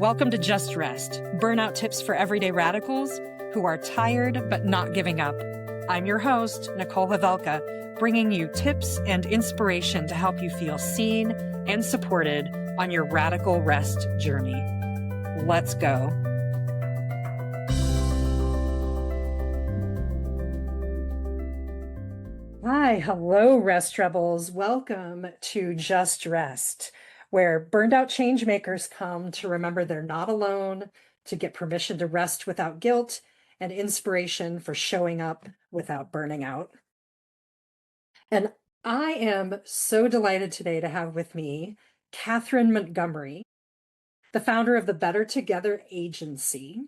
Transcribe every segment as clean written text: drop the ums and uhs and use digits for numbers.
Welcome to Just Rest, burnout tips for everyday radicals who are tired but not giving up. I'm your host, Nicole Havelka, bringing you tips and inspiration to help you feel seen and supported on your radical rest journey. Let's go. Hi, hello, Rest Rebels. Welcome to Just Rest, where burned out change makers come to remember they're not alone, to get permission to rest without guilt, and inspiration for showing up without burning out. And I am so delighted today to have with me Catharine Montgomery, the founder of the Better Together agency.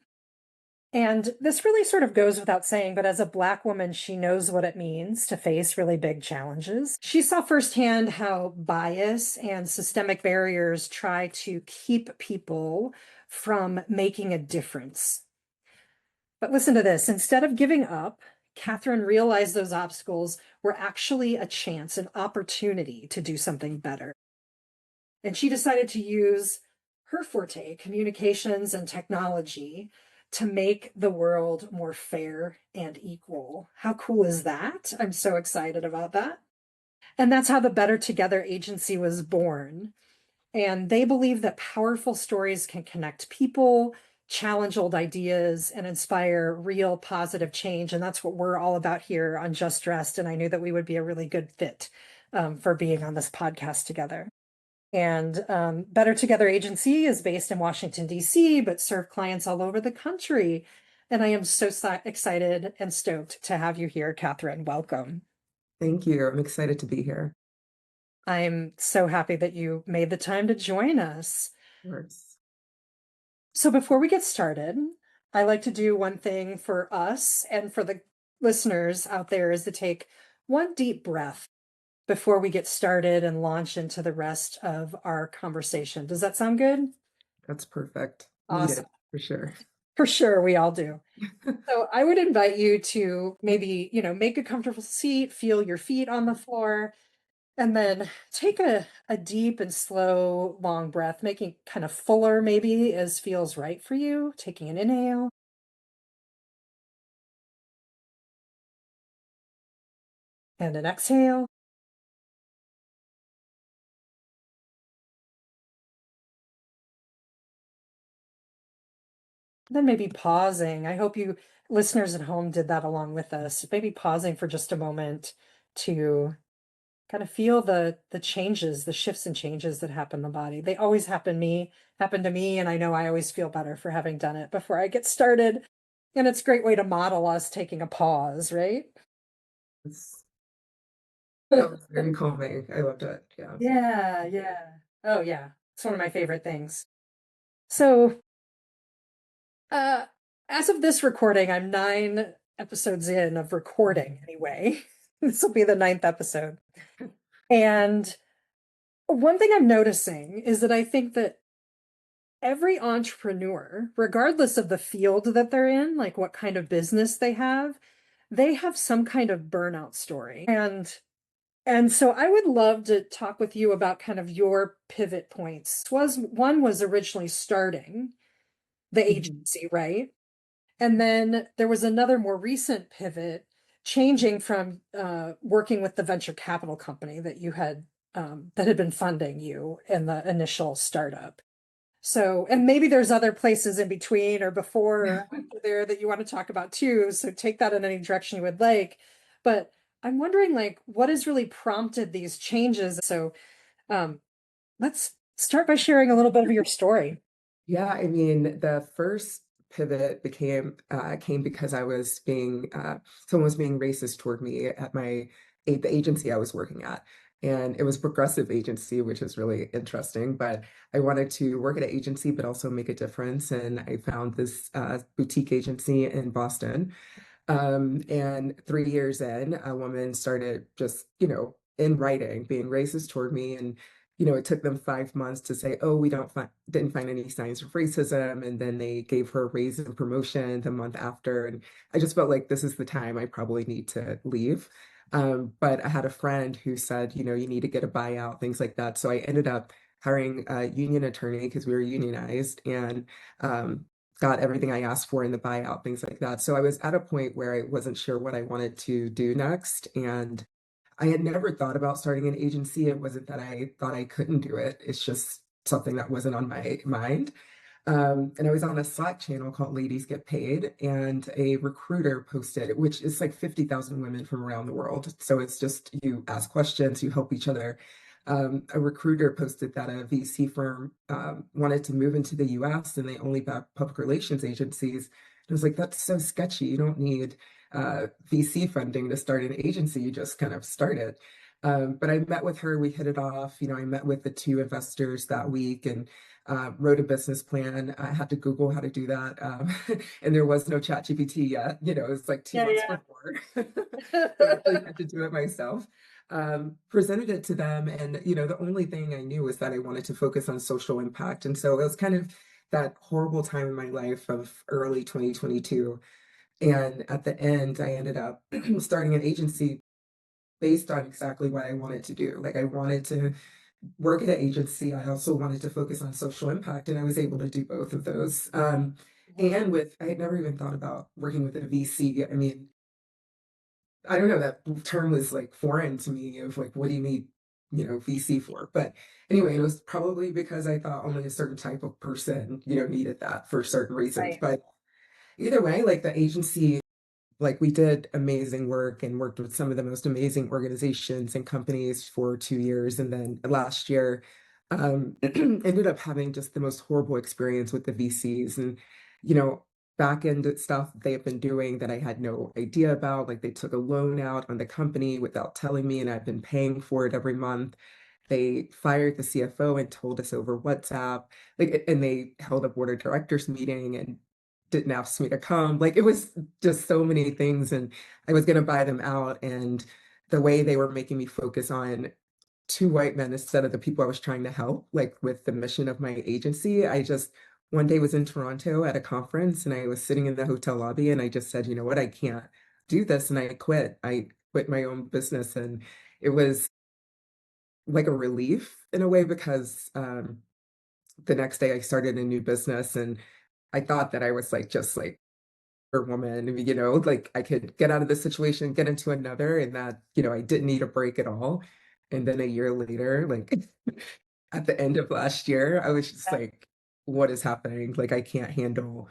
And this really sort of goes without saying, but as a Black woman, she knows what it means to face really big challenges. She saw firsthand how bias and systemic barriers try to keep people from making a difference. But listen to this. Instead of giving up, Catharine realized those obstacles were actually a chance, an opportunity to do something better. And she decided to use her forte, communications and technology, to make the world more fair and equal. How cool is that? I'm so excited about that. And that's how the Better Together agency was born. And they believe that powerful stories can connect people, challenge old ideas, and inspire real positive change. And that's what we're all about here on Just Rest. And I knew that we would be a really good fit for being on this podcast together. And Better Together Agency is based in Washington, D.C., but serve clients all over the country. And I am so excited and stoked to have you here, Catharine. Welcome. Thank you. I'm excited to be here. I'm so happy that you made the time to join us. Of course. So before we get started, I like to do one thing for us and for the listeners out there is to take one deep breath before we get started and launch into the rest of our conversation. Does that sound good? That's perfect. Awesome. For sure. For sure, we all do. So I would invite you to maybe, make a comfortable seat, feel your feet on the floor, and then take a deep and slow, long breath, making kind of fuller maybe as feels right for you. Taking an inhale. And an exhale. Then maybe pausing. I hope you listeners at home did that along with us. Maybe pausing for just a moment to kind of feel the changes, the shifts and changes that happen in the body. They always happen to me, and I know I always feel better for having done it before I get started. And it's a great way to model us taking a pause, right? That was very calming. I loved it. Yeah. Yeah. Oh yeah. It's one of my favorite things. So as of this recording, I'm 9 episodes in of recording anyway. This will be the 9th episode. And one thing I'm noticing is that I think that every entrepreneur, regardless of the field that they're in, like what kind of business they have some kind of burnout story. And so I would love to talk with you about kind of your pivot points. One was originally starting the agency, right? And then there was another more recent pivot, changing from working with the venture capital company that you had that had been funding you in the initial startup. So, and maybe there's other places in between or before or after there that you want to talk about too. So take that in any direction you would like. But I'm wondering, like, what has really prompted these changes? So let's start by sharing a little bit of your story. Yeah, I mean, the first pivot came because I was someone was being racist toward me at the agency I was working at. And it was progressive agency, which is really interesting, but I wanted to work at an agency, but also make a difference. And I found this boutique agency in Boston. And 3 years in, a woman started just, in writing, being racist toward me. And it took them 5 months to say, oh, we didn't find any signs of racism. And then they gave her a raise and promotion the month after. And I just felt like this is the time I probably need to leave. But I had a friend who said, you need to get a buyout, things like that. So I ended up hiring a union attorney because we were unionized, and got everything I asked for in the buyout, things like that. So I was at a point where I wasn't sure what I wanted to do next. And I had never thought about starting an agency. It wasn't that I thought I couldn't do it. It's just something that wasn't on my mind. And I was on a Slack channel called Ladies Get Paid, and a recruiter posted, which is like 50,000 women from around the world. So it's just you ask questions, you help each other. A recruiter posted that a VC firm wanted to move into the US and they only back public relations agencies. I was like, that's so sketchy. You don't need VC funding to start an agency, you just kind of start it. But I met with her, we hit it off. I met with the two investors that week and wrote a business plan. I had to Google how to do that. And there was no chat GPT yet. It was like 2 months Yeah, before. yeah. So I really had to do it myself. Presented it to them. And, the only thing I knew was that I wanted to focus on social impact. And so it was kind of that horrible time in my life of early 2022. And at the end, I ended up starting an agency based on exactly what I wanted to do. Like I wanted to work at an agency. I also wanted to focus on social impact, and I was able to do both of those. And I had never even thought about working with a VC. I mean, I don't know, that term was like foreign to me of like, what do you need, VC for? But anyway, it was probably because I thought only a certain type of person, needed that for certain reasons. Right. But either way, like the agency, like we did amazing work and worked with some of the most amazing organizations and companies for 2 years. And then last year, ended up having just the most horrible experience with the VCs and, you know, back end stuff they have been doing that I had no idea about. Like they took a loan out on the company without telling me, and I've been paying for it every month. They fired the CFO and told us over WhatsApp, like, and they held a board of directors meeting and didn't ask me to come. Like it was just so many things, and I was going to buy them out. And the way they were making me focus on two white men instead of the people I was trying to help, like with the mission of my agency, I just one day was in Toronto at a conference and I was sitting in the hotel lobby and I just said, you know what, I can't do this. And I quit. I quit my own business. And it was like a relief in a way because the next day I started a new business and I thought that I was like just like a woman, like I could get out of this situation, get into another, and that, I didn't need a break at all. And then a year later, like at the end of last year, I was just like, what is happening? Like I can't handle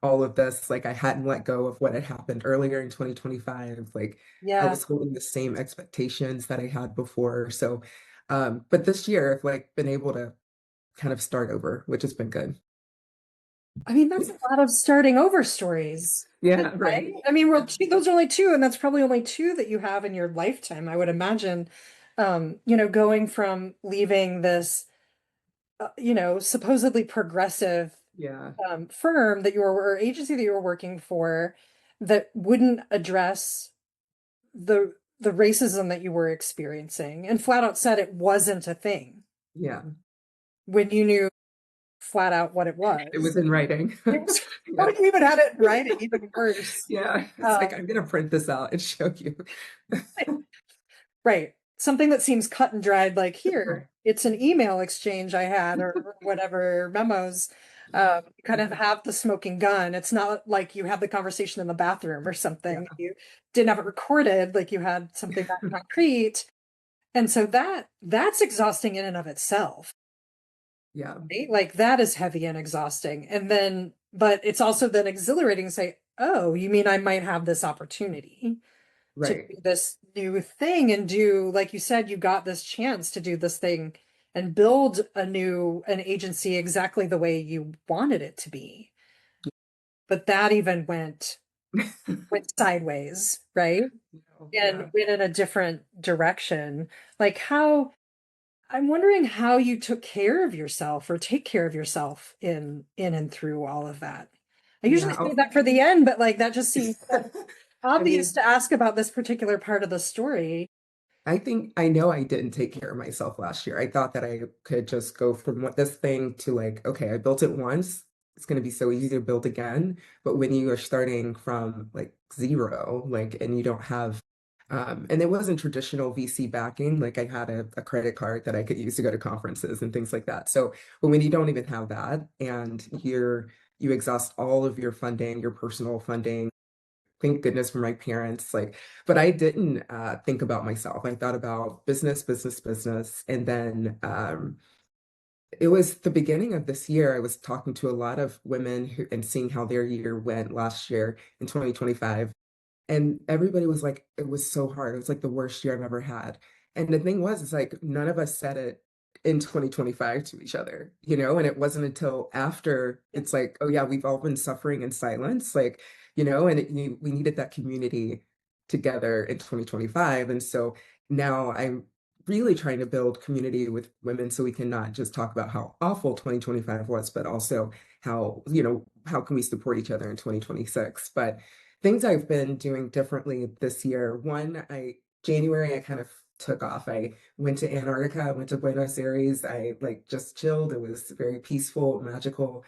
all of this. Like I hadn't let go of what had happened earlier in 2025. Like I Yeah. was holding the same expectations that I had before. So but this year I've like been able to kind of start over, which has been good. I mean, that's a lot of starting over stories, Yeah, right. right? I mean, well, those are only two, and that's probably only two that you have in your lifetime, I would imagine. Going from leaving this, supposedly progressive Yeah, firm that you were, or agency that you were working for that wouldn't address the racism that you were experiencing and flat out said it wasn't a thing yeah. when you knew flat out what it It was. was in writing. It was, Yeah. what if you even had it in writing, even worse. Yeah. It's Um, like I'm gonna print this out and show you. right. Something that seems cut and dried, like here, it's an email exchange I had or whatever memos. You kind of have the smoking gun. It's not like you had the conversation in the bathroom or something. Yeah. You didn't have it recorded, like you had something that concrete. And so that's exhausting in and of itself. Yeah. Right? Like that is heavy and exhausting. And then, but it's also then exhilarating to say, oh, you mean I might have this opportunity to Right. do this new thing and do, like you said, you got this chance to do this thing and build an agency exactly the way you wanted it to be. But that even went sideways, right? And Yeah. went in a different direction. Like how I'm wondering how you took care of yourself or take care of yourself in and through all of that. I usually Yeah. say that for the end, but like that just seems so I obvious mean, to ask about this particular part of the story. I think I know I didn't take care of myself last year. I thought that I could just go from what this thing to like, okay, I built it once. It's going to be so easy to build again. But when you are starting from like zero, like, and you don't have And it wasn't traditional VC backing. Like I had a credit card that I could use to go to conferences and things like that. So, but when you don't even have that and you exhaust all of your funding, your personal funding, thank goodness for my parents, like, but I didn't think about myself. I thought about business, business, business. And then it was the beginning of this year. I was talking to a lot of women and seeing how their year went last year in 2025. And everybody was like, it was so hard. It was like the worst year I've ever had. And the thing was, it's like none of us said it in 2025 to each other, you know? And it wasn't until after it's like, oh yeah, we've all been suffering in silence, like, you know, and we needed that community together in 2025. And so now I'm really trying to build community with women so we can not just talk about how awful 2025 was, but also how, you know, how can we support each other in 2026? But things I've been doing differently this year. One, January I kind of took off. I went to Antarctica, I went to Buenos Aires. I like just chilled. It was very peaceful, magical.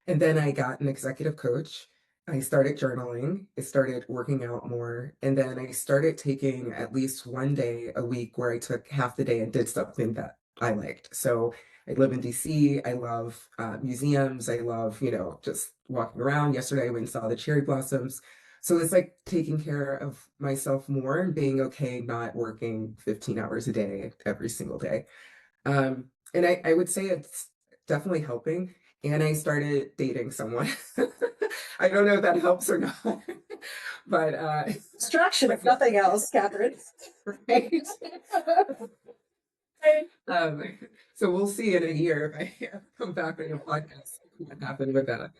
And then I got an executive coach. I started journaling. I started working out more. And then I started taking at least one day a week where I took half the day and did something that I liked. So I live in DC. I love museums. I love, you know, just walking around. Yesterday I went and saw the cherry blossoms. So it's like taking care of myself more and being okay not working 15 hours a day every single day. And I would say it's definitely helping. And I started dating someone. I don't know if that helps or not, but Distraction, if nothing else, Catherine. right. Um, so we'll see in a year if I come back on your podcast what happened with that.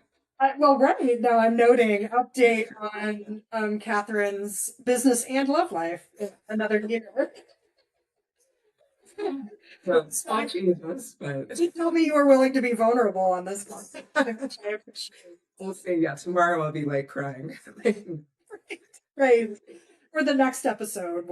Well, right now I'm noting update on Catherine's business and love life. Another year. So spontaneous, but You told me you were willing to be vulnerable on this one, which I appreciate. we'll see. Yeah, tomorrow I'll be like crying. Right. For the next episode,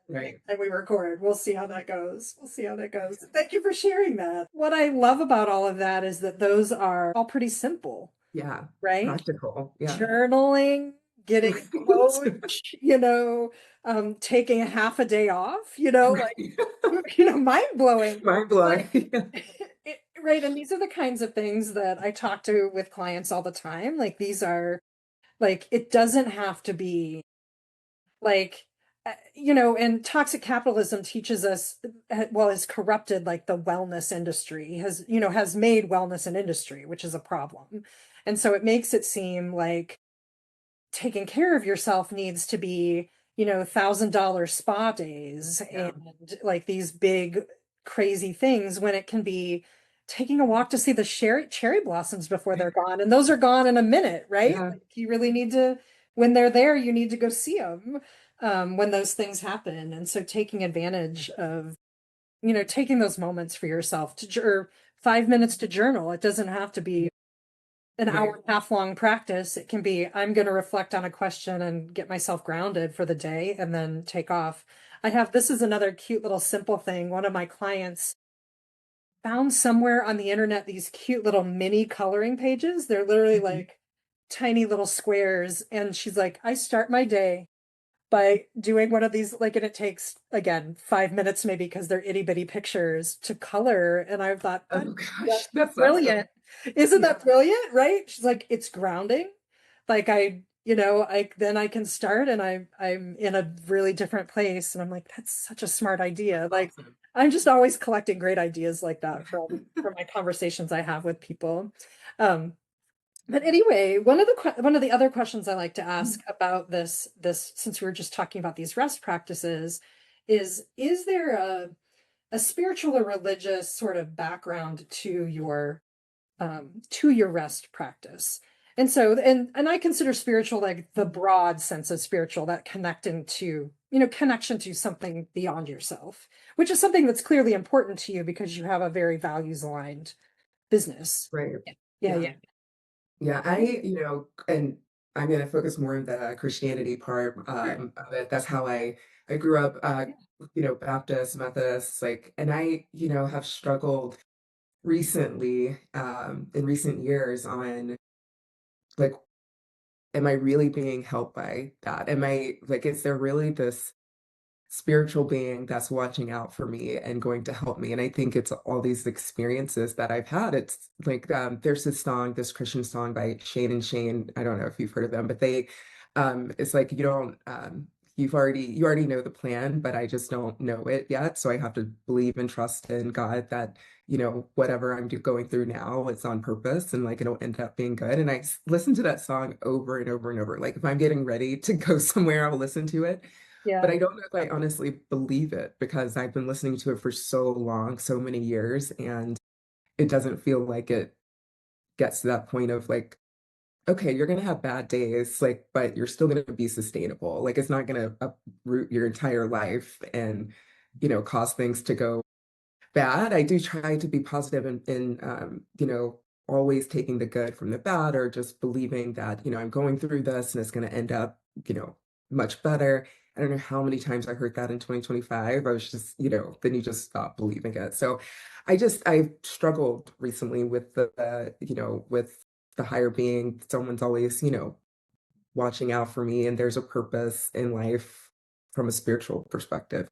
Right. and we record. We'll see how that goes. We'll see how that goes. Thank you for sharing that. What I love about all of that is that those are all pretty simple, Yeah. right? Practical. Yeah. Journaling, getting a coach, taking a half a day off, like, Right. mind blowing. Mind blowing. Right. And these are the kinds of things that I talk to with clients all the time. Like, these are like, it doesn't have to be like, and toxic capitalism teaches us, well, has corrupted like the wellness industry, has made wellness an industry, which is a problem. And so it makes it seem like taking care of yourself needs to be, $1,000 spa days Yeah. and like these big crazy things when it can be taking a walk to see the cherry blossoms before they're gone. And those are gone in a minute, right? Yeah. Like you really need to, when they're there, you need to go see them when those things happen. And so taking advantage of, taking those moments for yourself or 5 minutes to journal. It doesn't have to be an Right. hour and a half long practice. It can be, I'm going to reflect on a question and get myself grounded for the day and then take off. This is another cute little simple thing. One of my clients found somewhere on the internet these cute little mini coloring pages. They're literally Mhm. like tiny little squares. And she's like, I start my day by doing one of these, like, and it takes, again, 5 minutes maybe because they're itty bitty pictures to color. And I thought, Oh gosh, that's that's awesome. brilliant. Isn't Yeah. that brilliant? Right? She's like, it's grounding. Like then I can start and I'm in a really different place. And I'm like, that's such a smart idea. Like, Awesome. I'm just always collecting great ideas like that from my conversations I have with people. Um, but anyway, one of the other questions I like to ask about this since we were just talking about these rest practices is there a spiritual or religious sort of background to your rest practice? And so and I consider spiritual like the broad sense of spiritual, that connection to something beyond yourself, which is something that's clearly important to you because you have a very values aligned business. Right. Yeah, Yeah. yeah. Yeah. And I'm going to focus more on the Christianity part of it. That's how I grew up, Baptist, Methodist, like, and I, have struggled recently, in recent years on like, am I really being helped by that? Am I like, is there really this spiritual being that's watching out for me and going to help me. And I think it's all these experiences that I've had. It's like there's this song, this Christian song by Shane and Shane. I don't know if you've heard of them, but they it's like you already know the plan, but I just don't know it yet. So I have to believe and trust in God that, whatever going through now, it's on purpose and like it'll end up being good. And listen to that song over and over and over. Like if I'm getting ready to go somewhere, I'll listen to it. But Yeah. I don't know if I honestly believe it because I've been listening to it for so long, so many years, and it doesn't feel like it gets to that point of like, okay, you're gonna have bad days, like, but you're still gonna be sustainable. Like it's not gonna uproot your entire life and, cause things to go bad. I do try to be positive in always taking the good from the bad or just believing that, I'm going through this and it's going to end up, much better. I don't know how many times I heard that in 2025. I was just, then you just stop believing it. So I've struggled recently with with the higher being. Someone's always, watching out for me and there's a purpose in life from a spiritual perspective,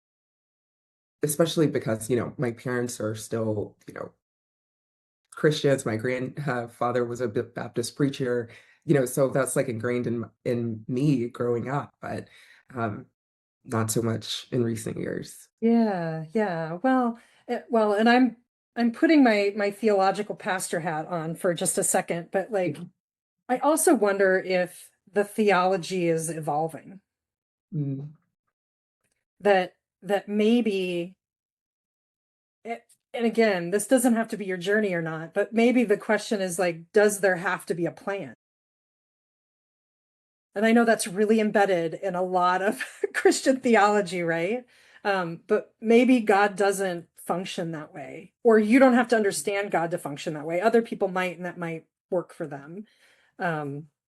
especially because, my parents are still, Christians. My grandfather was a Baptist preacher, so that's like ingrained in me growing up, but um, not so much in recent years. Yeah, yeah. Well, and I'm putting my theological pastor hat on for just a second, but like Yeah. I also wonder if the theology is evolving. Mm, That maybe it, and again, this doesn't have to be your journey or not, but maybe the question is like, does there have to be a plan? And I know that's really embedded in a lot of Christian theology, right? But maybe God doesn't function that way, or you don't have to understand God to function that way. Other people might, and that might work for them.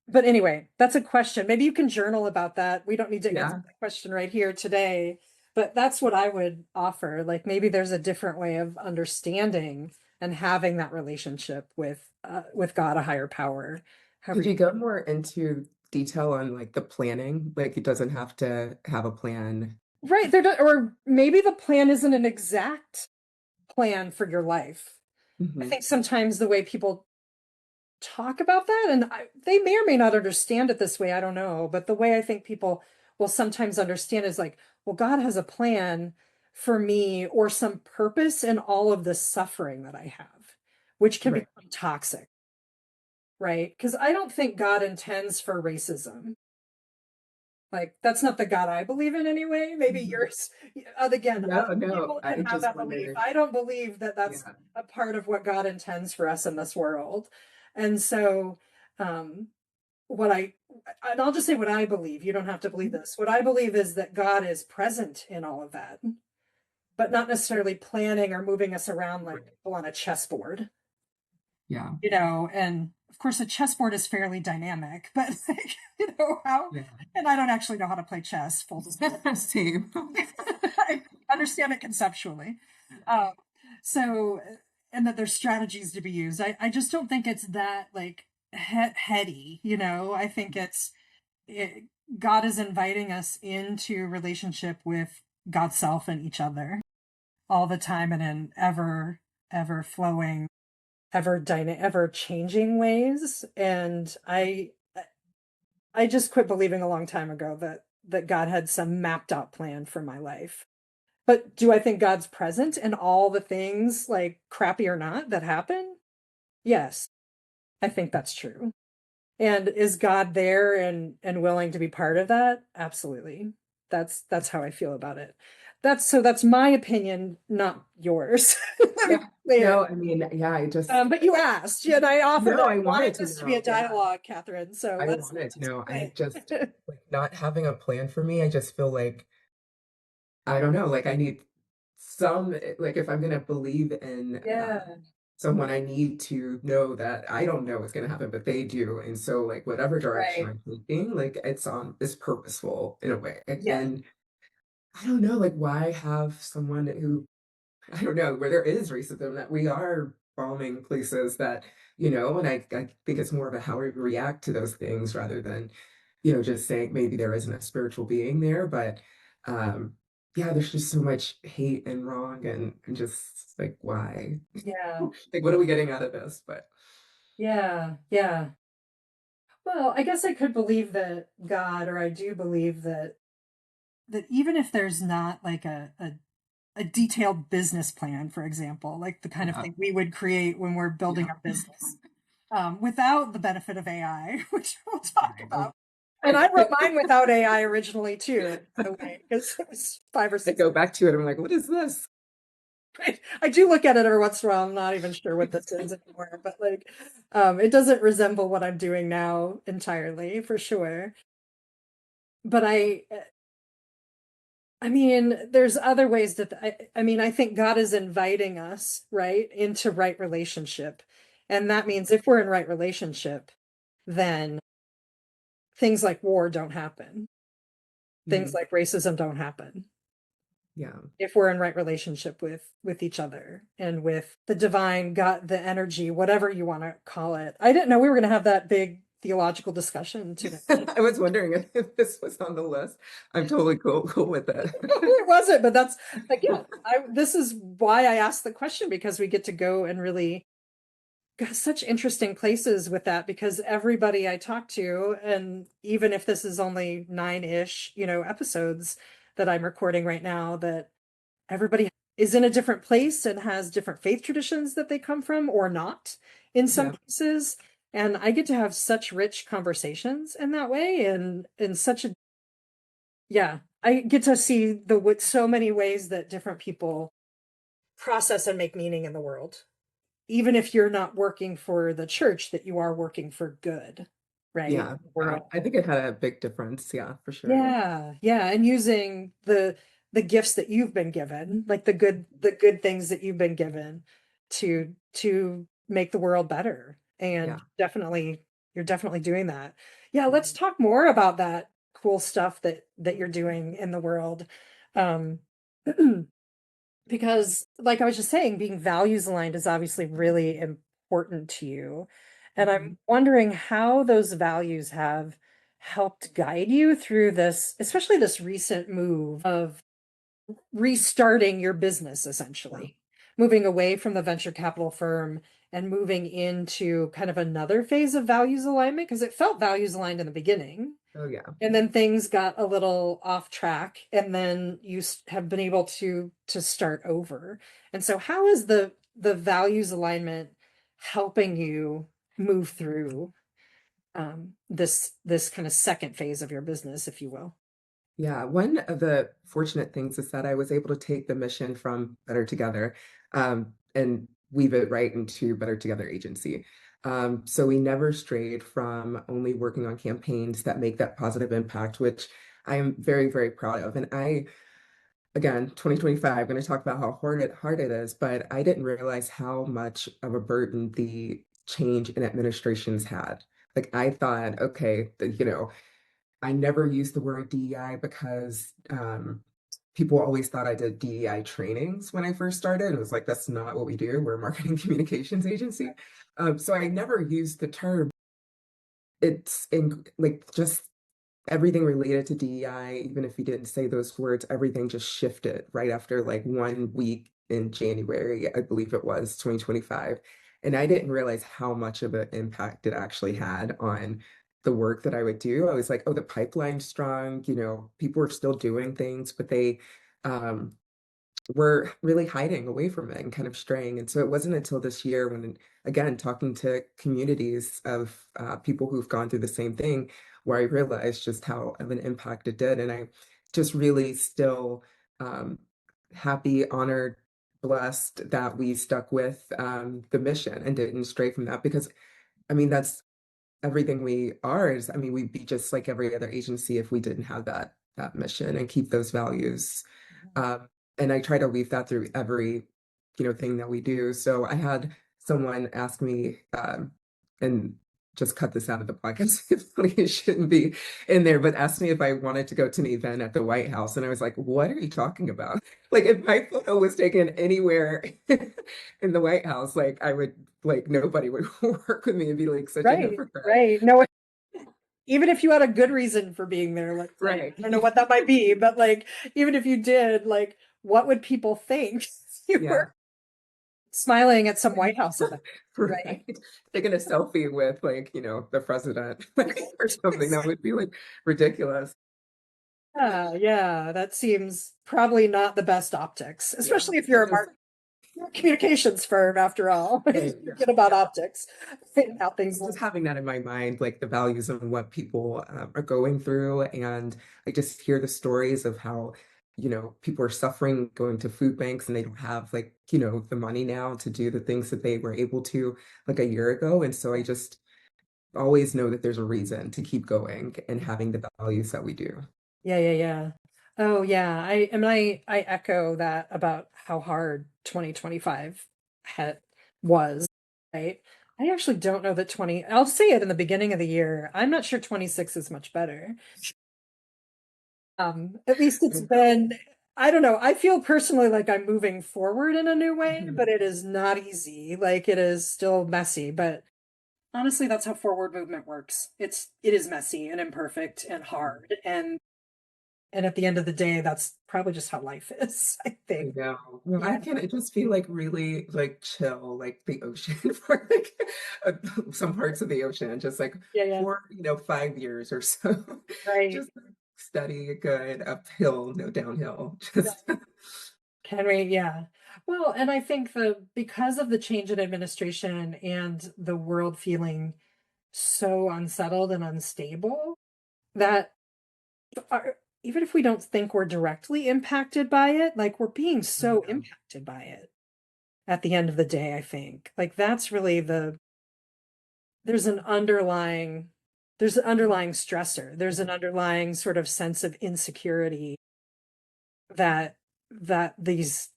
But anyway, that's a question. Maybe you can journal about that. We don't need to answer yeah. the question right here today, but that's what I would offer. Like maybe there's a different way of understanding and having that relationship with God, a higher power. However Could you you go more into detail on like the planning? Like it doesn't have to have a plan. right there, or maybe the plan isn't an exact plan for your life. I Hmm. think sometimes the way people talk about that, and they may or may not understand it this way, I don't know, but the way I think people will sometimes understand is like, well, God has a plan for me or some purpose in all of the suffering that I have, which can Right. become toxic, right? Because I don't think God intends for racism. Like that's not the God I believe in anyway. Maybe Mhm. yours, again, No, other no, people I can have just that belief. wondered. I don't believe that that's Yeah. a part of what God intends for us in this world. And so, um, what I, and I'll just say what I believe. You don't have to believe this. What I believe is that God is present in all of that, but not necessarily planning or moving us around like Right. people on a chessboard, Yeah. and of course a chessboard is fairly dynamic, but like, how, Yeah. and I don't actually know how to play chess full disclosure. Same. I understand it conceptually. Um, so, and that there's strategies to be used. I just don't think it's that like heady, I think it, God is inviting us into relationship with God's self and each other all the time and in ever flowing, ever changing ways. And I just quit believing a long time ago that God had some mapped out plan for my life. But do I think God's present in all the things, like crappy or not, that happen? Yes, I think that's true. And is God there and willing to be part of that? Absolutely. That's how I feel about it. That's my opinion, not yours. Let me Yeah. be clear. No, I mean, yeah, But you asked, and I offered, no, I I wanted wanted to this to be a know. Yeah. dialogue, Catherine. So I let's wanted to know. do I just it. like not having a plan for me. I just feel like I don't know, like I need like if I'm gonna believe in Yeah, someone, I need to know that I don't know what's gonna happen, but they do. And so like whatever direction right. I'm thinking, like it's purposeful in a way. Yeah, And I don't know, like why have someone who I don't know, where there is racism that we are bombing places that, and I think it's more of a how we react to those things rather than, just saying maybe there isn't a spiritual being there. But um yeah, there's just so much hate and wrong and just like why? Yeah, Like what are we getting out of this? But yeah, yeah. Well, I guess I could believe that God, or I do believe that even if there's not like a detailed business plan, for example, like the kind of yeah, thing we would create when we're building yeah, our business, without the benefit of AI, which we'll talk I about. know. And I wrote mine without AI originally too, by the way, because it was five or I six. go back to it, I'm like, what is this? I do look at it every once in a while. I'm not even sure what this is anymore, but like, it doesn't resemble what I'm doing now entirely, for sure. But I mean, there's other ways that I mean, I think God is inviting us, right, into right relationship. And that means if we're in right relationship, then things like war don't happen. Things Mhm. like racism don't happen. Yeah. If we're in right relationship with each other and with the divine, God, the energy, whatever you want to call it. I didn't know we were going to have that big theological discussion today. I was wondering if this was on the list. I'm totally cool with it. It wasn't, but that's again, this is why I asked the question, because we get to go and really got such interesting places with that, because everybody I talk to, and even if this is only nine-ish, episodes that I'm recording right now, that everybody is in a different place and has different faith traditions that they come from or not in some Yeah. cases. And I get to have such rich conversations in that way, and in such a, yeah, I get to see the with so many ways that different people process and make meaning in the world, even if you're not working for the church, that you are working for good, right? Yeah. World. I think it had a big difference. Yeah, for sure. Yeah, yeah, and using the gifts that you've been given, like the good things that you've been given to make the world better. Yeah. And definitely you're definitely doing that. Yeah, let's Mhm. talk more about that cool stuff that you're doing in the world. Um because like I was just saying, being values aligned is obviously really important to you. And I'm Mhm. wondering how those values have helped guide you through this, especially this recent move of restarting your business, Yeah. essentially moving away from the venture capital firm and moving into kind of another phase of values alignment, because it felt values aligned in the beginning. Oh yeah. And then things got a little off track, and then you have been able to start over. And so how is the values alignment helping you move through this kind of second phase of your business, if you will? Yeah, one of the fortunate things is that I was able to take the mission from Better Together and weave it right into Better Together agency. So we never strayed from only working on campaigns that make that positive impact, which I am very, very proud of. And again, 2025, I'm going to talk about how hard it is, but I didn't realize how much of a burden the change in administrations had. Like I thought, okay, I never used the word DEI because people always thought I did DEI trainings when I first started. It was like, that's not what we do. We're a marketing communications agency. So I never used the term. It's in like just everything related to DEI, even if you didn't say those words, everything just shifted right after like 1 week in January, I believe it was 2025. And I didn't realize how much of an impact it actually had on the work that I would do. I was like, oh, the pipeline's strong, people are still doing things, but they um were really hiding away from it and kind of straying. And so it wasn't until this year when, again, talking to communities of people who've gone through the same thing, where I realized just how of an impact it did. And I just really still um, happy, honored, blessed that we stuck with the mission and didn't stray from that because, I mean, that's everything we are is, I mean, we'd be just like every other agency if we didn't have that mission and keep those values. Um, and I try to weave that through every, thing that we do. So I had someone ask me, and just cut this out of the podcast. It shouldn't be in there, but asked me if I wanted to go to an event at the White House. And I was like, what are you talking about? Like if my photo was taken anywhere in the White House, like I would like nobody would work with me and be like such a Right, hypocrite. right. No, even if you had a good reason for being there, let's say, Right. I don't know what that might be, but like, even if you did, like, what would people think you Yeah. were smiling at some White House event, right? Right. Taking a selfie with like, the president or something that would be like ridiculous. Yeah, that seems probably not the best optics, Yeah. especially if I you're a just communications firm after all. right. Yeah. Forget about Yeah. optics and how things Just look. having that in my mind, like the values of what people are going through. And I just hear the stories of how, people are suffering going to food banks and they don't have like, the money now to do the things that they were able to like a year ago. And so I just always know that there's a reason to keep going and having the values that we do. Yeah. Oh yeah, I echo that about how hard 2025 had was, right? I actually don't know that 20, I'll say it in the beginning of the year. I'm not sure 26 is much better. At least it's been, I don't know. I feel personally like I'm moving forward in a new way, but it is not easy. Like it is still messy, but honestly, that's how forward movement works. It is messy and imperfect and hard. And at the end of the day, that's probably just how life is, I I think. know. Well, I Yeah. can just feel like really like chill, like the ocean for like some parts of the ocean, just like Yeah. for 5 years or so. Right. Just like, steady, good, uphill, no downhill. Just Can we? Yeah. Well, and I think because of the change in administration and the world feeling so unsettled and unstable, that even if we don't think we're directly impacted by it, like we're being so yeah, impacted by it at the end of the day, I think. Like that's really there's an underlying there's an underlying stressor. There's an underlying sort of sense of insecurity that that these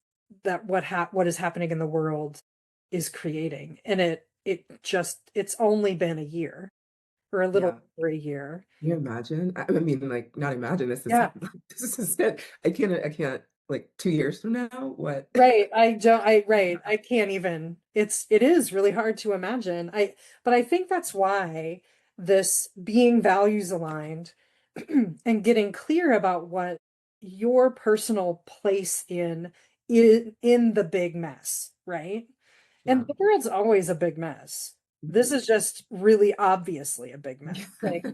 that what is happening in the world is creating. And it's only been a year or a little yeah. over a year. Can you imagine? I mean, like, not imagine this is Yeah. this is it. I can't like 2 years from now. What? Right. I can't even. It is really hard to imagine. But I think that's why this being values aligned and getting clear about what your personal place in the big mess, right? And Yeah. the world's always a big mess. This Mhm. is just really obviously a big mess. Like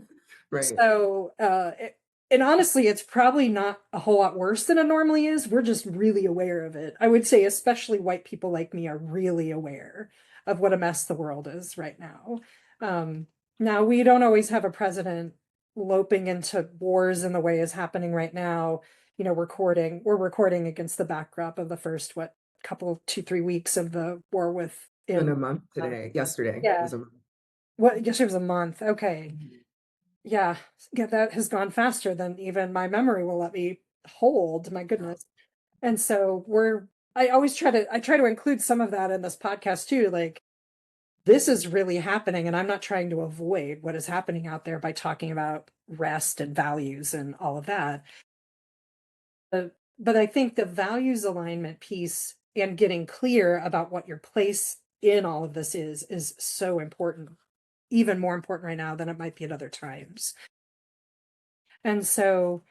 Right. so, and honestly, it's probably not a whole lot worse than it normally is. We're just really aware of it. I would say, especially white people like me are really aware of what a mess the world is right now. Now, we don't always have a president loping into wars in the way is happening right now. We're recording against the backdrop of the first, what, couple, 2, 3 weeks of the war with In in, a month uh, today, yesterday yeah, was a month. what, yesterday was a month. Okay. Mhm. Yeah, that has gone faster than even my memory will let me hold. My Yeah. goodness. And so I try to include some of that in this podcast too. Like this is really happening, and I'm not trying to avoid what is happening out there by talking about rest and values and all of that. But I think the values alignment piece and getting clear about what your place in all of this is so important, even more important right now than it might be at other times. And so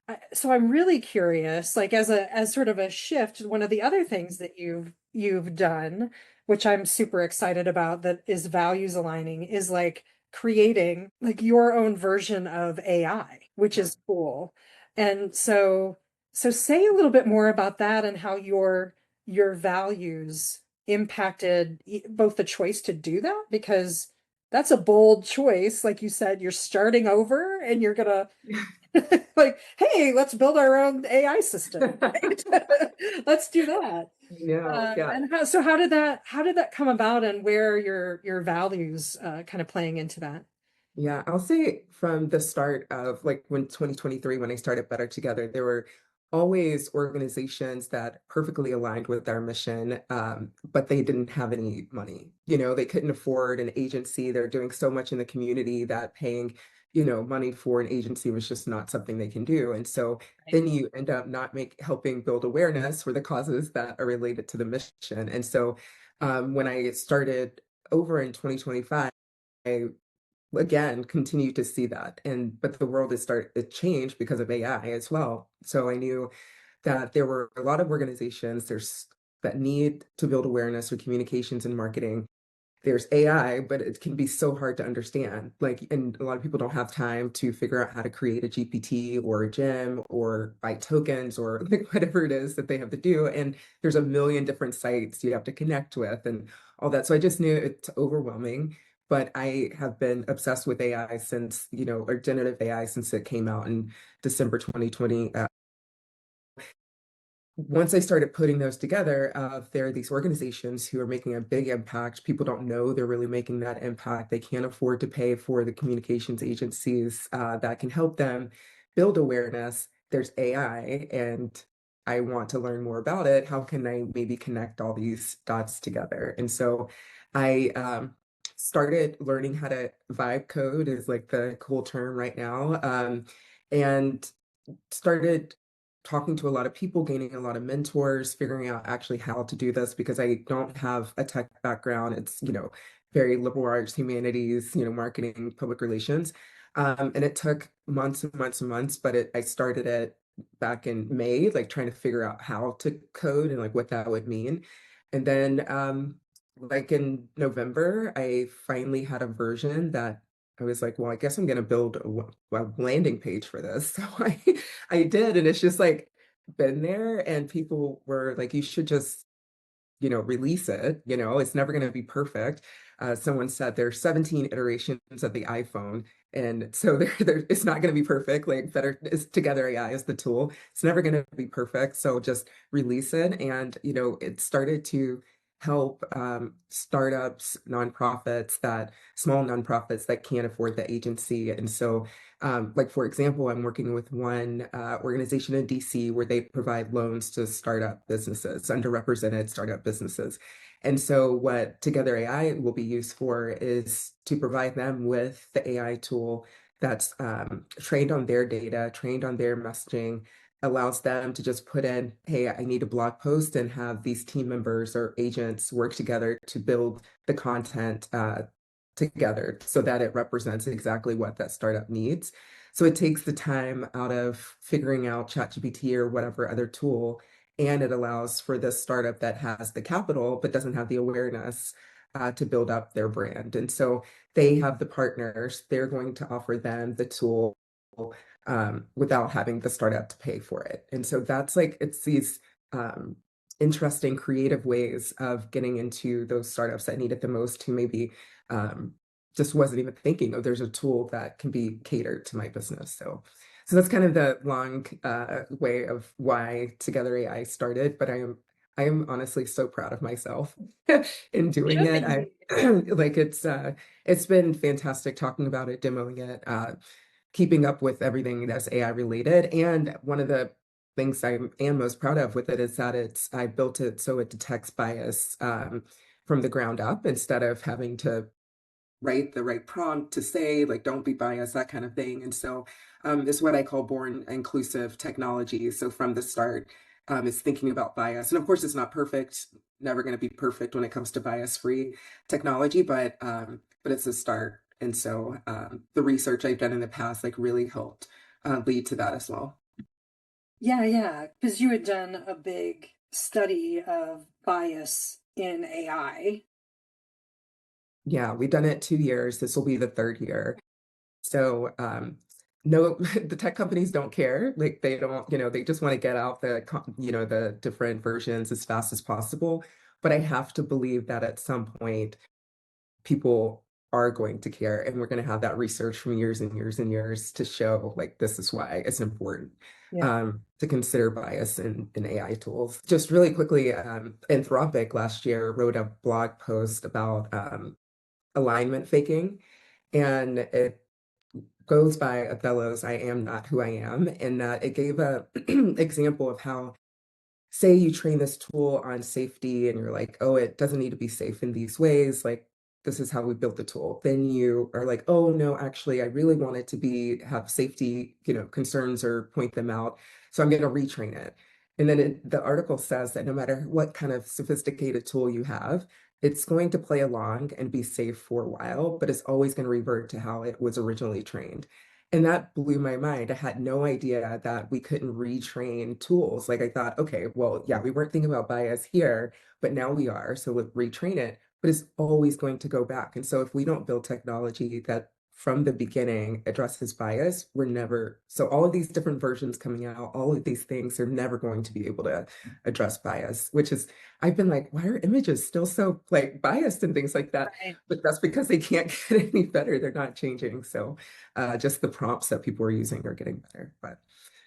I'm really curious, like as sort of a shift, one of the other things that you've done, which I'm super excited about, that is values aligning, is like creating like your own version of AI, which Yeah. is cool. And so say a little bit more about that and how your values impacted both the choice to do that, because that's a bold choice. Like you said, you're starting over and you're gonna like, hey, let's build our own AI system, right? Let's do that. No, yeah. And how did that come about, and where your values kind of playing into that? Yeah, I'll say from the start of like when 2023, when I started Better Together, there were always organizations that perfectly aligned with our mission, but they didn't have any money. They couldn't afford an agency. They're doing so much in the community that paying, money for an agency was just not something they can do. And so Right. then you end up not helping build awareness for the causes that are related to the mission. And so when I started over in 2025, again continue to see that. And but the world is started to change because of AI as well. So I knew that there were a lot of organizations that need to build awareness for communications and marketing. There's AI, but it can be so hard to understand. Like, and a lot of people don't have time to figure out how to create a GPT or a gem or buy tokens or like whatever it is that they have to do. And there's a million different sites you have to connect with and all that. So I just knew it's overwhelming. But I have been obsessed with AI since, or generative AI since it came out in December 2020. Once I started putting those together, there are these organizations who are making a big impact. People don't know they're really making that impact. They can't afford to pay for the communications agencies that can help them build awareness. There's AI, and I want to learn more about it. How can I maybe connect all these dots together? And so I started learning how to vibe code is like the cool term right now. And started talking to a lot of people, gaining a lot of mentors, figuring out actually how to do this because I don't have a tech background. It's, very liberal arts, humanities, marketing, public relations. And it took months and months and months, but I started it back in May, like trying to figure out how to code and like what that would mean. And then like in November, I finally had a version that I was like, well, I guess I'm going to build a landing page for this. So I did. And it's just like been there. And people were like, you should just, release it. It's never going to be perfect. Someone said there's 17 iterations of the iPhone. And so it's not going to be perfect. Like better is Together AI is the tool. It's never going to be perfect. So just release it. And, it started to help startups, small nonprofits that can't afford the agency. And so, like, for example, I'm working with one organization in DC where they provide loans to startup businesses, underrepresented startup businesses. And so, what Together AI will be used for is to provide them with the AI tool that's trained on their data, trained on their messaging, allows them to just put in, hey, I need a blog post and have these team members or agents work together to build the content together so that it represents exactly what that startup needs. So it takes the time out of figuring out ChatGPT or whatever other tool, and it allows for this startup that has the capital but doesn't have the awareness to build up their brand. And so they have the partners, they're going to offer them the tool without having the startup to pay for it. And so that's like, it's these interesting creative ways of getting into those startups that need it the most, who maybe um, just wasn't even thinking, oh, there's a tool that can be catered to my business. So that's kind of the long way of why Together AI started, but I am honestly so proud of myself in doing Should it. I be. like it's been fantastic talking about it, demoing it, keeping up with everything that's AI related. And one of the things I am most proud of with it is that I built it so it detects bias from the ground up instead of having to write the right prompt to say like don't be biased, that kind of thing. And so it's what I call born inclusive technology. So from the start, it's thinking about bias, and of course it's not perfect, never going to be perfect when it comes to bias free technology, but it's a start. And so the research I've done in the past like really helped lead to that as well. Yeah, yeah, because you had done a big study of bias in AI. Yeah, we've done it 2 years. This will be the third year. So, no, the tech companies don't care. Like they don't, they just want to get out the different versions as fast as possible. But I have to believe that at some point, people are going to care, and we're going to have that research from years and years and years to show like this is why it's important Yeah. to consider bias in AI tools. Just really quickly, Anthropic last year wrote a blog post about alignment faking, and it goes by Othello's I am not who I am, and that it gave a example of how, say you train this tool on safety and you're like, oh, it doesn't need to be safe in these ways, like this is how we built the tool. Then you are like, oh no, actually I really want it to have safety, concerns or point them out. So I'm going to retrain it. And then the article says that no matter what kind of sophisticated tool you have, It's going to play along and be safe for a while, but it's always going to revert to how it was originally trained. And that blew my mind. I had no idea that we couldn't retrain tools. Like I thought, okay, well, yeah, we weren't thinking about bias here, but now we are. So we'll retrain it, but it's always going to go back. And so if we don't build technology that from the beginning addresses bias, we're never, so all of these different versions coming out, all of these things are never going to be able to address bias, which is, I've been like, why are images still so like biased and things like that? Right. But that's because they can't get any better. They're not changing. So just the prompts that people are using are getting better. But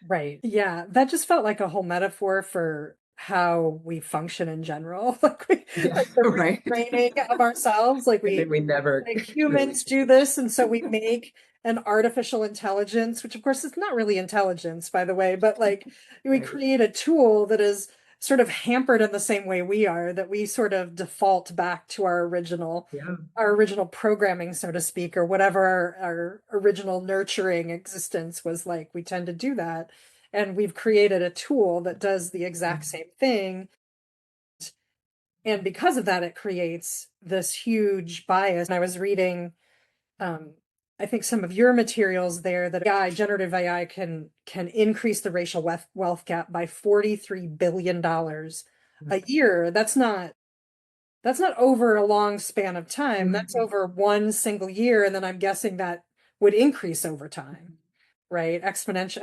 Right. Yeah, that just felt like a whole metaphor for how we function in general. yeah, Like the right. retraining of ourselves. And then we never Like really, humans do this, and so we make an artificial intelligence, which of course is not really intelligence, by the way, but like we right. create a tool that is sort of hampered in the same way we are, that we sort of default back to Yeah. our original programming, so to speak, or whatever our original nurturing existence was like. We tend to do that. And we've created a tool that does the exact same thing. And because of that, it creates this huge bias. And I was reading, um, I think some of your materials there that generative AI can increase the racial wealth gap by $43 billion a year. That's not over a long span of time. That's Mhm. over one single year. And then I'm guessing that would increase over time, right? Exponential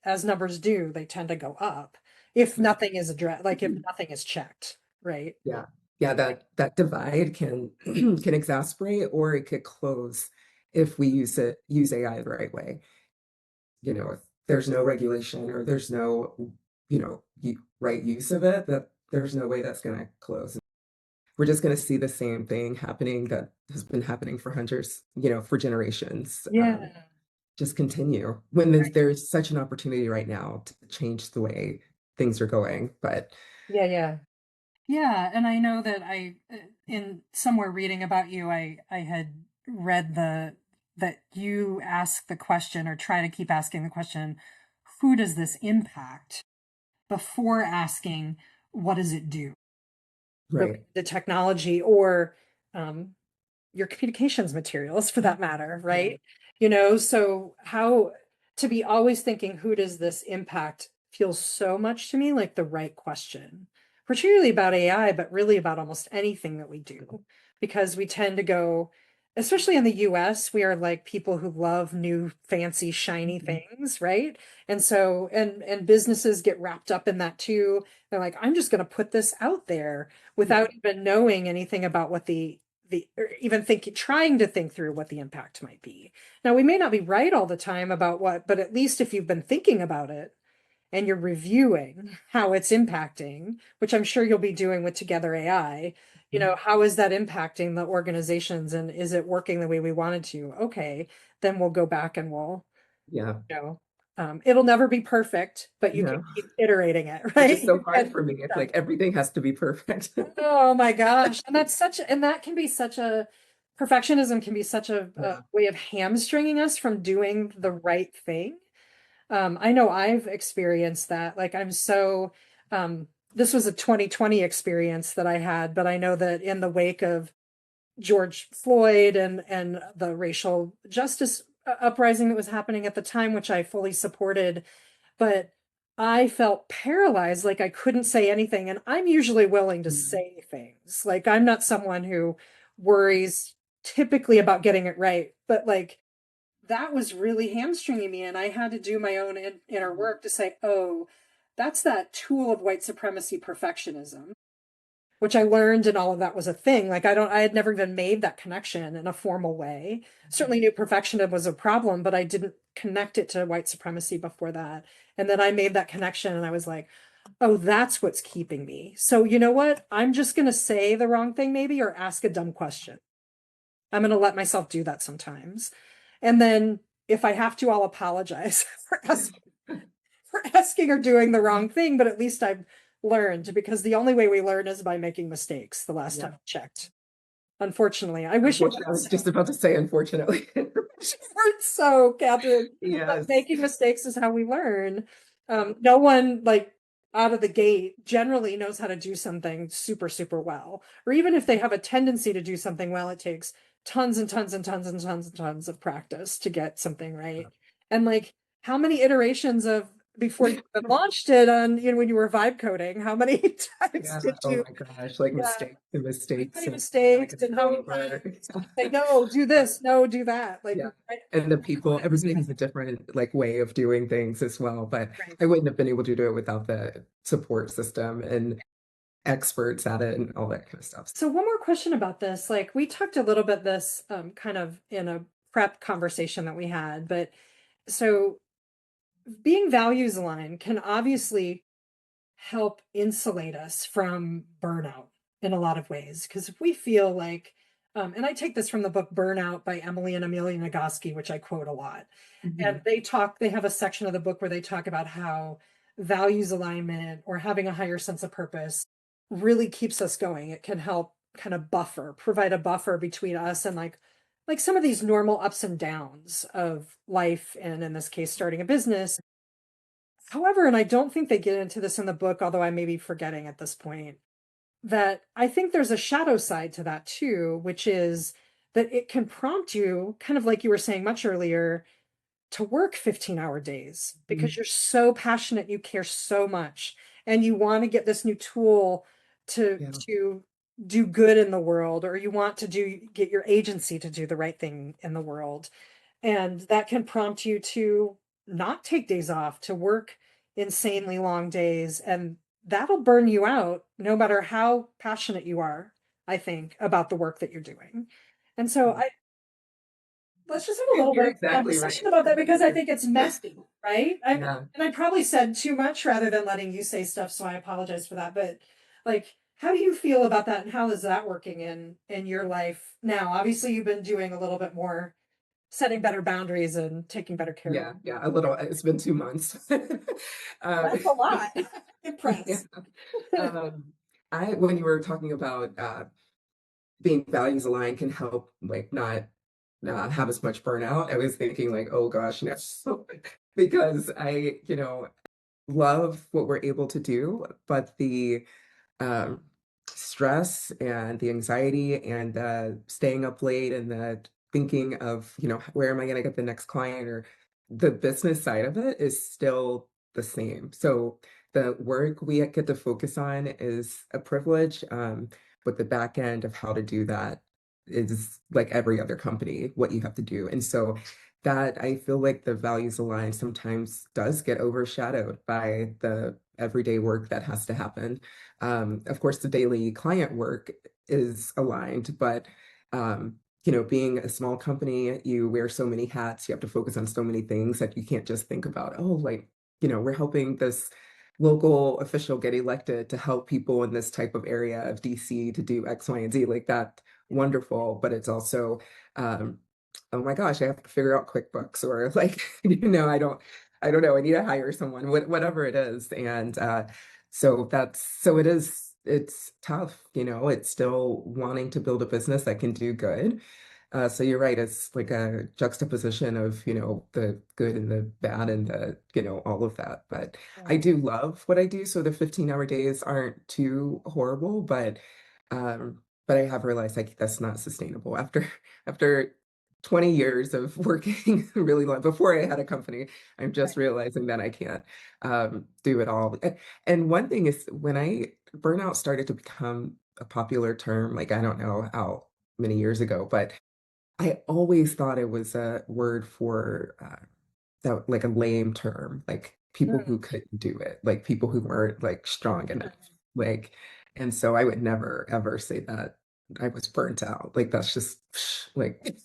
as numbers do, they tend to go up if Right. nothing is addressed, like if nothing is checked, right? Yeah. Yeah, that divide can can exasperate or it could close if we use AI the right way. If there's no regulation or there's no, right use of it, that there's no way that's going to close. We're just going to see the same thing happening that has been happening for hundreds, for generations. Yeah. Just continue when there's such an opportunity right now to change the way things are going. But Yeah, yeah. Yeah, and I know that in somewhere reading about you, I had read that you ask the question or try to keep asking the question, who does this impact before asking, what does it do? right. The technology or um, your communications materials for that matter, Yeah. right? So how to be always thinking, who does this impact feels so much to me like the right question, particularly about AI, but really about almost anything that we do, because we tend to go, especially in the US, we are like people who love new, fancy, shiny Mhm. things, right? And so, and businesses get wrapped up in that too. They're like, I'm just going to put this out there Yeah. without even knowing anything about what or even trying to think through what the impact might be. Now, we may not be right all the time about what, but at least if you've been thinking about it and you're reviewing how it's impacting, which I'm sure you'll be doing with Together AI, how is that impacting the organizations and is it working the way we wanted to? Okay, then we'll go back and Yeah. you know, it'll never be perfect, but you can No. keep iterating it, Which right? is so hard for me. It's like everything has to be perfect. Oh my gosh. And that can be such a, perfectionism can be such a Yeah. way of hamstringing us from doing the right thing. I know I've experienced that. Like this was a 2020 experience that I had, but I know that in the wake of George Floyd and the racial justice uprising that was happening at the time, which I fully supported, but I felt paralyzed, like I couldn't say anything. And I'm usually willing to Mhm. say things. Like I'm not someone who worries typically about getting it right, but like that was really hamstringing me. And I had to do my own inner work to say, oh, that's that tool of white supremacy perfectionism, which I learned and all of that was a thing. Like I had never even made that connection in a formal way. Certainly knew perfectionism was a problem, but I didn't connect it to white supremacy before that. And then I made that connection and I was like, oh, that's what's keeping me. So you know what? I'm just going to say the wrong thing maybe or ask a dumb question. I'm going to let myself do that sometimes. And then if I have to, I'll apologize for asking or doing the wrong thing, but at least I've learned, because the only way we learn is by making mistakes the last time Yeah. I checked. Unfortunately, I wish it Unfortunately, I weren't was so. just about to say, unfortunately. Wish it weren't so, Catherine. But Yes. making mistakes is how we learn. No one like out of the gate generally knows how to do something super, super well. Or even if they have a tendency to do something well, it takes tons and tons and tons and tons and tons of practice to get something right. And like, how many iterations of before you even launched it on, when you were vibe coding, how many times Yeah. did Oh you, my gosh, like yeah, mistakes and how mistakes many and like mistakes it's and how many over. times say, no, do this, no, do that. Like, Yeah. right, And the people, everybody has a different like way of doing things as well. But right. I wouldn't have been able to do it without the support system and experts at it and all that kind of stuff. So one more question about this. Like we talked a little bit this kind of in a prep conversation that we had, but so being values aligned can obviously help insulate us from burnout in a lot of ways. Because if we feel like, and I take this from the book Burnout by Emily and Amelia Nagoski, which I quote a lot. And Mhm. they have a section of the book where they talk about how values alignment or having a higher sense of purpose really keeps us going. It can help kind of provide a buffer between us and like some of these normal ups and downs of life, and in this case, starting a business. However, and I don't think they get into this in the book, although I may be forgetting at this point, that I think there's a shadow side to that too, which is that it can prompt you, kind of like you were saying much earlier, to work 15-hour days because Mhm. you're so passionate, you care so much, and you want to get this new tool to Yeah. to do good in the world, or you want to get your agency to do the right thing in the world. And that can prompt you to not take days off, to work insanely long days. And that'll burn you out no matter how passionate you are, I think, about the work that you're doing. And so let's just have a little You're bit of exactly conversation right. about that because I think it's messy, right? Yeah. And I probably said too much rather than letting you say stuff, so I apologize for that. But like, how do you feel about that, and how is that working in your life now? Obviously, you've been doing a little bit more setting better boundaries and taking better care of Yeah. Yeah. A little, it's been 2 months. um, That's a lot. yeah. Impressed. Um, when you were talking about being values aligned can help like not have as much burnout, I was thinking like, oh gosh, no. Because love what we're able to do, but the um, stress and the anxiety and the staying up late and the thinking of, where am I going to get the next client, or the business side of it is still the same. So the work we get to focus on is a privilege, but the back end of how to do that is like every other company, what you have to do. And so that I feel like the values aligned sometimes does get overshadowed by the everyday work that has to happen. Of course, the daily client work is aligned, but being a small company, you wear so many hats, you have to focus on so many things that you can't just think about, oh, like, we're helping this local official get elected to help people in this type of area of DC to do X, Y, and Z, like that, wonderful. But it's also, um, oh my gosh, I have to figure out QuickBooks, or like, I don't know, I need to hire someone, whatever it is. And so it's tough, it's still wanting to build a business that can do good. So you're right, it's like a juxtaposition of, the good and the bad and the, all of that. But I Yeah. do love what I do. So the 15-hour days aren't too horrible, but I have realized like that's not sustainable after 20 years of working really long before I had a company. I'm just realizing that I can't do it all. And one thing is when burnout started to become a popular term, like I don't know how many years ago, but I always thought it was a word for that, like a lame term, like people Mm. who couldn't do it, like people who weren't like strong enough. Like, and so I would never ever say that I was burnt out. Like that's just like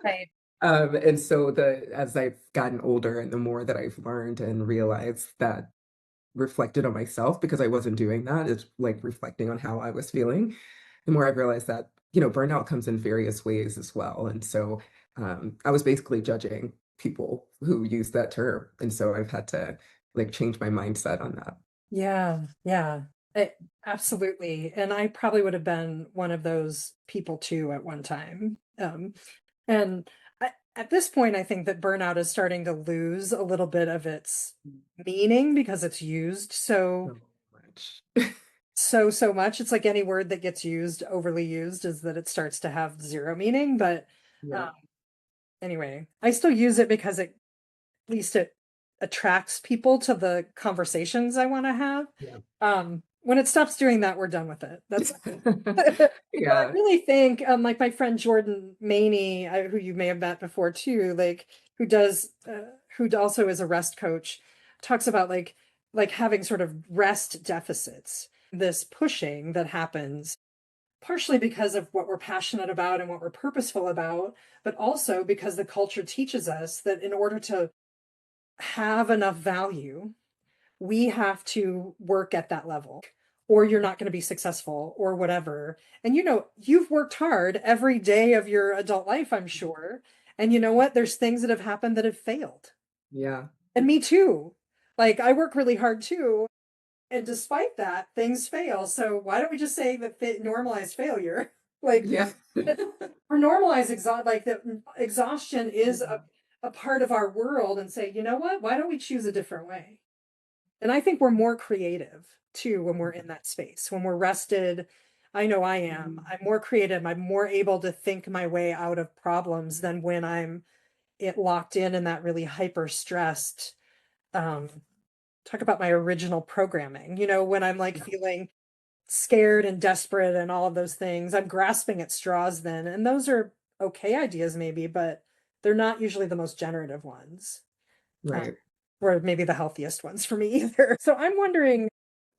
Right. and so as I've gotten older and the more that I've learned and realized that reflected on myself because I wasn't doing that, it's like reflecting on how I was feeling, the more I've realized that, burnout comes in various ways as well. And so I was basically judging people who use that term. And so I've had to like change my mindset on that. Yeah, yeah, absolutely. And I probably would have been one of those people too at one time. And at this point, I think that burnout is starting to lose a little bit of its meaning because it's used so No. much. So much. It's like any word that gets used, overly used, is that it starts to have zero meaning. But Yeah. um, anyway, I still use it because at least it attracts people to the conversations I want to have. Yeah. When it stops doing that, we're done with it. That's but I Yeah. really think, like my friend Jordan Maney, who you may have met before too, like who also is a rest coach, talks about like having sort of rest deficits, this pushing that happens partially because of what we're passionate about and what we're purposeful about, but also because the culture teaches us that in order to have enough value, we have to work at that level, or you're not going to be successful, or whatever. And you've worked hard every day of your adult life, I'm sure. And you know what? There's things that have happened that have failed. Yeah. And me too. Like I work really hard too. And despite that, things fail. So why don't we just say that normalize failure? Like Yeah. or normalize like that exhaustion is a part of our world and say, you know what? Why don't we choose a different way? And I think we're more creative too when we're in that space. When we're rested, I know I am. I'm more creative. I'm more able to think my way out of problems than when I'm locked in that really hyper stressed. Um, talk about my original programming. When I'm like Yeah. feeling scared and desperate and all of those things, I'm grasping at straws then. And those are okay ideas, maybe, but they're not usually the most generative ones. Uh, Right. or maybe the healthiest ones for me either. So I'm wondering,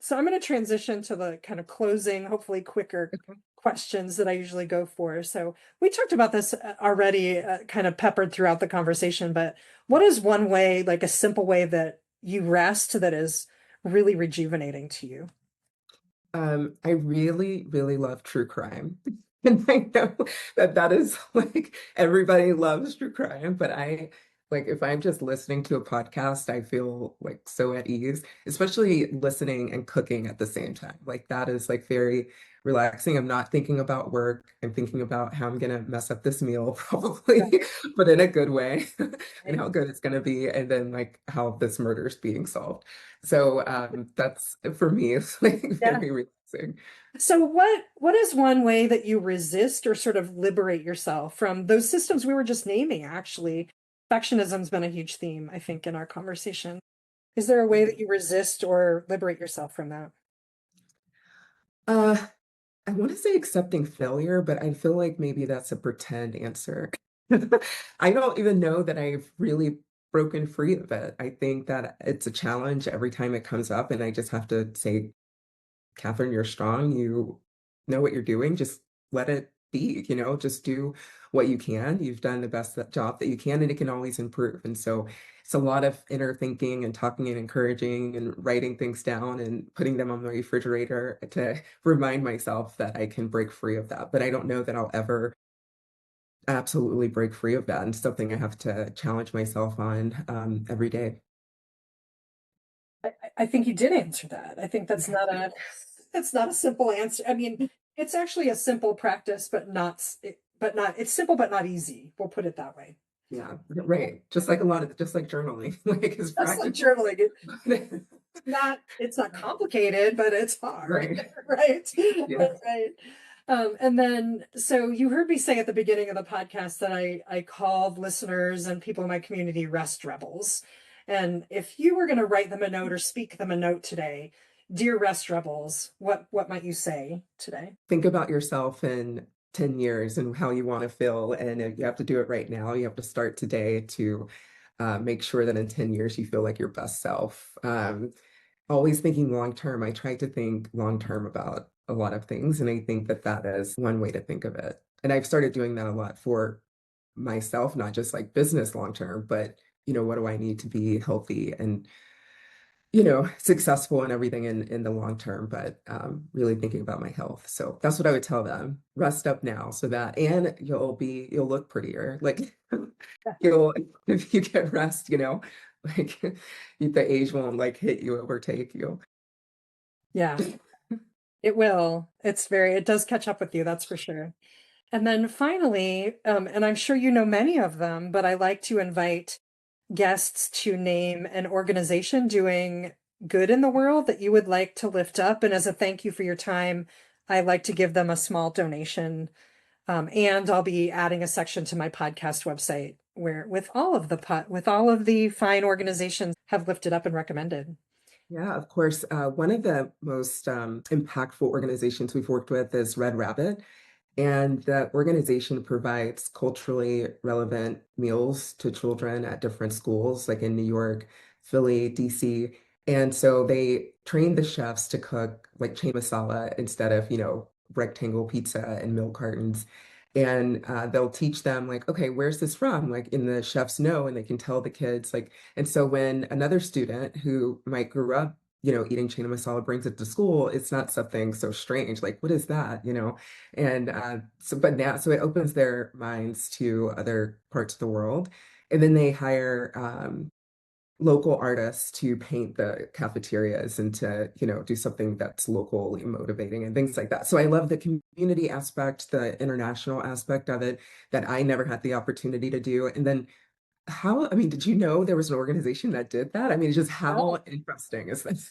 so I'm going to transition to the kind of closing, hopefully quicker Okay. questions that I usually go for. So we talked about this already, kind of peppered throughout the conversation, but what is one way, like a simple way that you rest that is really rejuvenating to you? I really, really love true crime. And I know that that is like everybody loves true crime, but I like if I'm just listening to a podcast, I feel like so at ease, especially listening and cooking at the same time. Like that is like very relaxing. I'm not thinking about work. I'm thinking about how I'm gonna mess up this meal, probably, but in a good way, and Right. how good it's gonna be, and then like how this murder is being solved. So that's for me, it's like Yeah. very relaxing. So what is one way that you resist or sort of liberate yourself from those systems we were just naming, actually? Perfectionism's been a huge theme, I think, in our conversation. Is there a way that you resist or liberate yourself from that? Uh, I want to say accepting failure, but I feel like maybe that's a pretend answer. I don't even know that I've really broken free of it. I think that it's a challenge every time it comes up, and I just have to say, Catherine, you're strong. You know what you're doing. Just let it be, just do what you can. You've done the best job that you can, and it can always improve. And so it's a lot of inner thinking and talking and encouraging and writing things down and putting them on the refrigerator to remind myself that I can break free of that. But I don't know that I'll ever absolutely break free of that. And something I have to challenge myself on every day. I think you did answer that. I think that's not a that's not a simple answer. I mean, it's actually a simple practice, but not it's simple but not easy. We'll put it that way. Yeah, right. Just like a lot of, just like journaling, like it's That's like practical. journaling. It's not complicated, but it's hard, Right. right? Yeah. Right. And then, so you heard me say at the beginning of the podcast that I called listeners and people in my community rest rebels. And if you were going to write them a note or speak them a note today, dear rest rebels, what might you say today? Think about yourself in 10 years and how you want to feel. And if you have to do it right now. You have to start today to make sure that in 10 years you feel like your best self. Always thinking long term. I try to think long term about a lot of things. And I think that that is one way to think of it. And I've started doing that a lot for myself, not just like business long term, but what do I need to be healthy and successful and everything in the long term, but really thinking about my health. So that's what I would tell them. Rest up now so that, and you'll look prettier. Like you'll, if you get rest, like the age won't like hit you, overtake you. Yeah, it will. It does catch up with you, that's for sure. And then finally, and I'm sure you know many of them, but I like to invite guests to name an organization doing good in the world that you would like to lift up. And as a thank you for your time, I like to give them a small donation. And I'll be adding a section to my podcast website where with all of the fine organizations have lifted up and recommended. Yeah, of course. One of the most impactful organizations we've worked with is Red Rabbit. And the organization provides culturally relevant meals to children at different schools, like in New York, Philly, DC. And so they train the chefs to cook like chain masala instead of, rectangle pizza and milk cartons. And they'll teach them like, okay, where's this from? Like in the chefs know, and they can tell the kids like, and so when another student who might grew up, eating chain masala brings it to school, it's not something so strange. Like, what is that? And so it opens their minds to other parts of the world. And then they hire local artists to paint the cafeterias and to, do something that's locally motivating and things like that. So I love the community aspect, the international aspect of it that I never had the opportunity to do. And then did you know there was an organization that did that? I mean, it's just how interesting is this?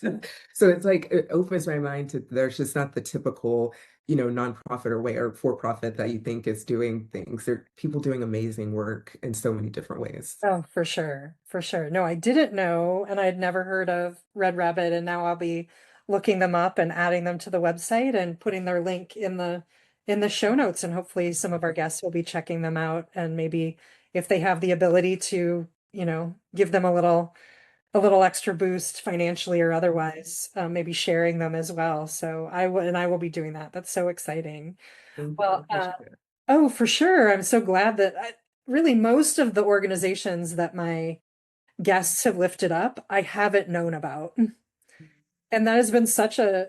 So it's like, it opens my mind to there's just not the typical, nonprofit or for-profit that you think is doing things. There are people doing amazing work in so many different ways. Oh, for sure. For sure. No, I didn't know, and I had never heard of Red Rabbit, and now I'll be looking them up and adding them to the website and putting their link in the show notes, and hopefully some of our guests will be checking them out, and maybe if they have the ability to, give them a little extra boost financially or otherwise, maybe sharing them as well. So I will be doing that. That's so exciting. Thank you. Well, Appreciate it. oh, for sure. I'm so glad that really most of the organizations that my guests have lifted up, I haven't known about. And that has been such I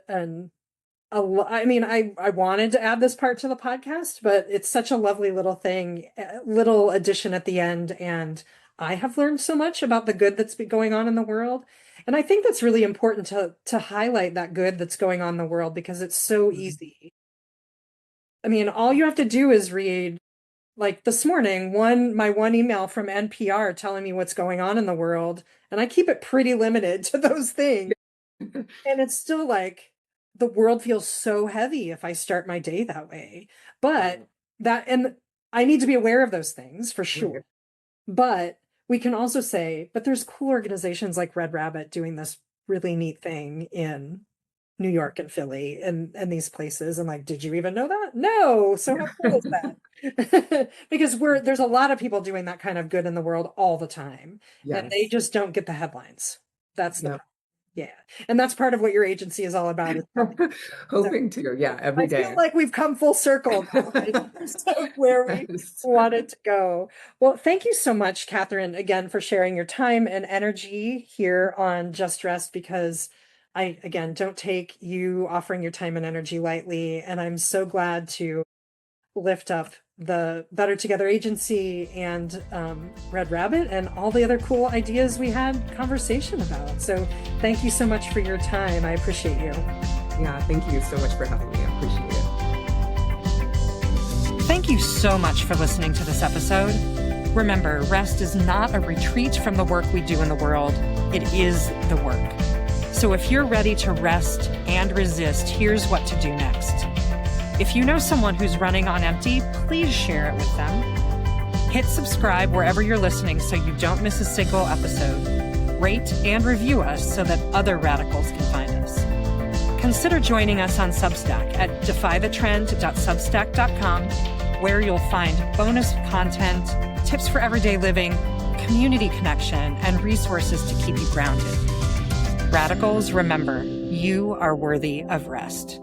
mean, I wanted to add this part to the podcast, but it's such a lovely little thing, little addition at the end. And I have learned so much about the good that's been going on in the world. And I think that's really important to highlight that good that's going on in the world because it's so easy. I mean, all you have to do is read, like this morning, my one email from NPR telling me what's going on in the world, and I keep it pretty limited to those things. And it's still like the world feels so heavy if I start my day that way. But and I need to be aware of those things for sure. But we can also say, but there's cool organizations like Red Rabbit doing this really neat thing in New York and Philly and these places. And like, did you even know that? No. So how cool is that? Because there's a lot of people doing that kind of good in the world all the time. Yes. And they just don't get the headlines. That's the problem. Yeah. And that's part of what your agency is all about. Hoping to, yeah, every day. I feel like we've come full circle where we wanted to go. Well, thank you so much, Catharine, again, for sharing your time and energy here on Just Rest, because I, again, don't take you offering your time and energy lightly. And I'm so glad to lift up the Better Together agency and Red Rabbit and all the other cool ideas we had conversation about. So thank you so much for your time. I appreciate you. Yeah, thank you so much for having me. I appreciate it. Thank you so much for listening to this episode. Remember, rest is not a retreat from the work we do in the world. It is the work. So if you're ready to rest and resist, here's what to do next. If you know someone who's running on empty, please share it with them. Hit subscribe wherever you're listening so you don't miss a single episode. Rate and review us so that other radicals can find us. Consider joining us on Substack at defythetrend.substack.com, where you'll find bonus content, tips for everyday living, community connection, and resources to keep you grounded. Radicals, remember, you are worthy of rest.